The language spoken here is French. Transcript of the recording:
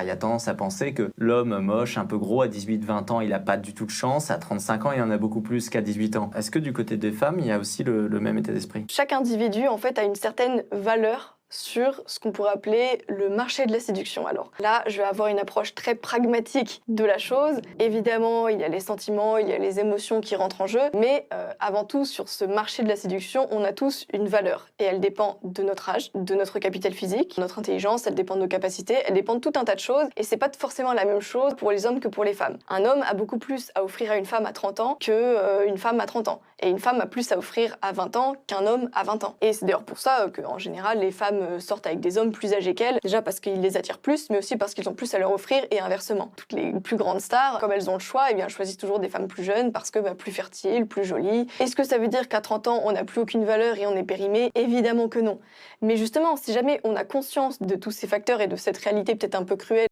Il y a tendance à penser que l'homme moche, un peu gros, à 18-20 ans, il n'a pas du tout de chance. À 35 ans, il y en a beaucoup plus qu'à 18 ans. Est-ce que du côté des femmes, il y a aussi le même état d'esprit? Chaque individu, en fait, a une certaine valeur sur ce qu'on pourrait appeler le marché de la séduction. Alors là, je vais avoir une approche très pragmatique de la chose. Évidemment, il y a les sentiments, il y a les émotions qui rentrent en jeu, mais avant tout, sur ce marché de la séduction, on a tous une valeur. Et elle dépend de notre âge, de notre capital physique, de notre intelligence, elle dépend de nos capacités, elle dépend de tout un tas de choses, et c'est pas forcément la même chose pour les hommes que pour les femmes. Un homme a beaucoup plus à offrir à une femme à 30 ans qu'une femme à 30 ans. Et une femme a plus à offrir à 20 ans qu'un homme à 20 ans. Et c'est d'ailleurs pour ça qu'en général, les femmes sortent avec des hommes plus âgés qu'elles, déjà parce qu'ils les attirent plus, mais aussi parce qu'ils ont plus à leur offrir et inversement. Toutes les plus grandes stars, comme elles ont le choix, eh bien, choisissent toujours des femmes plus jeunes parce que plus fertiles, plus jolies. Est-ce que ça veut dire qu'à 30 ans, on n'a plus aucune valeur et on est périmé? Évidemment que non. Mais justement, si jamais on a conscience de tous ces facteurs et de cette réalité peut-être un peu cruelle